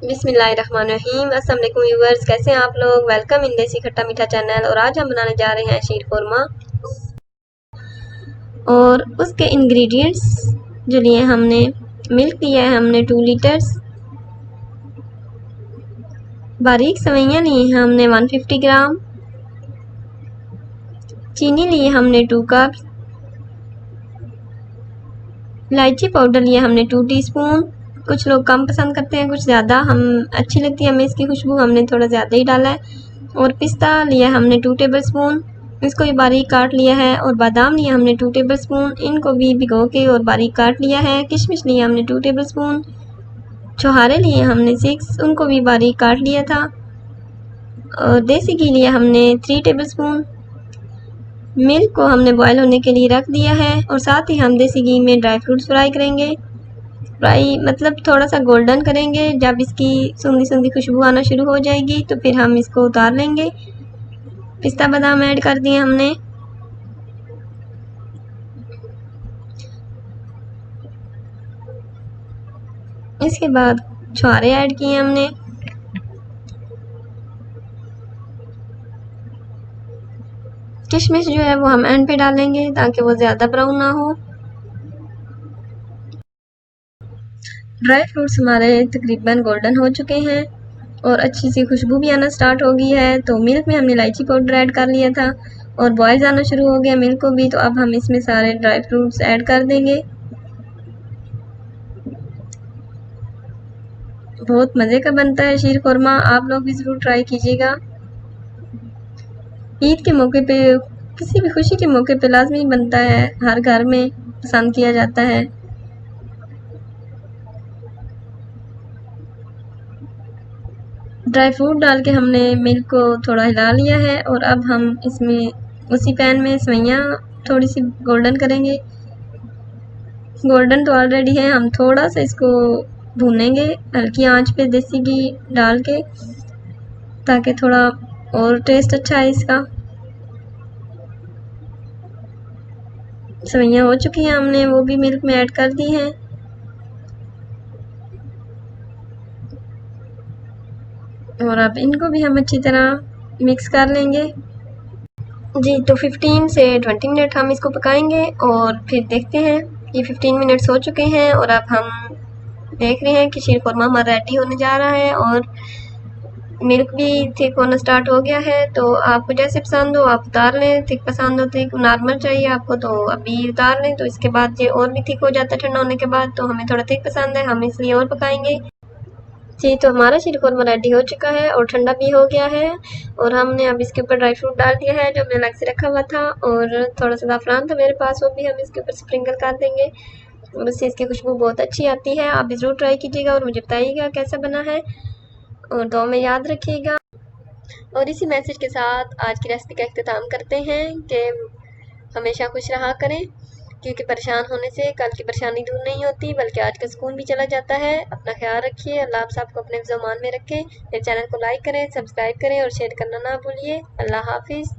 बिस्मिल्लाहिर्रहमानिर्रहीम। अस्सलाम वालेकुम व्यूअर्स, कैसे हैं आप लोग। वेलकम इन देसी खट्टा मीठा चैनल। और आज हम बनाने जा रहे हैं शीर खुरमा। और उसके इंग्रेडिएंट्स जो लिए हमने, मिल्क लिया है हमने 2 लीटर्स, बारीक सवैयाँ ली हैं हमने 150 ग्राम, चीनी ली है हमने 2 कप, इलायची पाउडर लिया हमने 2 टीस्पून। कुछ लोग कम पसंद करते हैं, कुछ ज़्यादा, हम अच्छी लगती है हमें इसकी खुशबू, हमने थोड़ा ज़्यादा ही डाला है। और पिस्ता लिया हमने 2 टेबल स्पून, इसको भी बारीक काट लिया है। और बादाम लिया हमने 2 टेबल स्पून, इनको भी भिगो के और बारीक काट लिया है। किशमिश लिया हमने 2 टेबल स्पून, छुहारे लिए हमने 6, उनको भी बारीक काट लिया था। और देसी घी लिया हमने 3 टेबल स्पून। मिल्क को हमने बॉयल होने के लिए रख दिया है। और साथ ही हम देसी घी में ड्राई फ्रूट्स फ्राई करेंगे। फ्राई मतलब थोड़ा सा गोल्डन करेंगे। जब इसकी सूंधी सूंधी खुशबू आना शुरू हो जाएगी तो फिर हम इसको उतार लेंगे। पिस्ता बादाम ऐड कर दिए हमने। इसके बाद छुहारे ऐड किए हमने। किशमिश जो है वो हम एंड पे डालेंगे ताकि वो ज़्यादा ब्राउन ना हो। ड्राई फ्रूट्स हमारे तकरीबन गोल्डन हो चुके हैं और अच्छी सी खुशबू भी आना स्टार्ट हो गई है। तो मिल्क में हमने इलायची पाउडर ऐड कर लिया था और बॉयल आना शुरू हो गया मिल्क को भी। तो अब हम इसमें सारे ड्राई फ्रूट्स ऐड कर देंगे। बहुत मज़े का बनता है शीर खुरमा, आप लोग भी ज़रूर ट्राई कीजिएगा। ईद के मौके पे, किसी भी खुशी के मौके पे लाजमी बनता है, हर घर में पसंद किया जाता है। ड्राई फ्रूट डाल के हमने मिल्क को थोड़ा हिला लिया है। और अब हम इसमें उसी पैन में सेवइयाँ थोड़ी सी गोल्डन करेंगे। गोल्डन तो ऑलरेडी है, हम थोड़ा सा इसको भूनेंगे हल्की आंच पे देसी घी डाल के, ताकि थोड़ा और टेस्ट अच्छा है इसका। सेवइयाँ हो चुकी हैं, हमने वो भी मिल्क में ऐड कर दी हैं। और अब इनको भी हम अच्छी तरह मिक्स कर लेंगे। जी, तो 15 से 20 मिनट हम इसको पकाएंगे और फिर देखते हैं। ये 15 मिनट्स हो चुके हैं और अब हम देख रहे हैं कि शीर खुरमा हमारा रेडी होने जा रहा है और मिल्क भी थिक होना स्टार्ट हो गया है। तो आपको जैसे पसंद हो आप उतार लें, थिक पसंद हो, थिक नॉर्मल चाहिए आपको तो अभी उतार लें। तो इसके बाद ये और भी थिक हो जाता है ठंडा होने के बाद, तो हमें थोड़ा थिक पसंद है, हम इसलिए और पकाएंगे। जी, तो हमारा शीर खुरमा रेडी हो चुका है और ठंडा भी हो गया है। और हमने अब इसके ऊपर ड्राई फ्रूट डाल दिया है जो हमने अलग से रखा हुआ था। और थोड़ा सा ज़ाफ़रान था मेरे पास, वो भी हम इसके ऊपर स्प्रिंकल कर देंगे। और उससे इसकी खुशबू बहुत अच्छी आती है। आप भी ज़रूर ट्राई कीजिएगा और मुझे बताइएगा कैसा बना है। और दुआ में याद रखिएगा। और इसी मैसेज के साथ आज की रेसिपी का इख्तिताम करते हैं कि हमेशा खुश रहा करें, क्योंकि परेशान होने से कल की परेशानी दूर नहीं होती बल्कि आज का सुकून भी चला जाता है। अपना ख्याल रखिए, अल्लाह आप सबको अपने ज़ुबान में रखें। मेरे चैनल को लाइक करें, सब्सक्राइब करें और शेयर करना ना भूलिए। अल्लाह हाफिज़।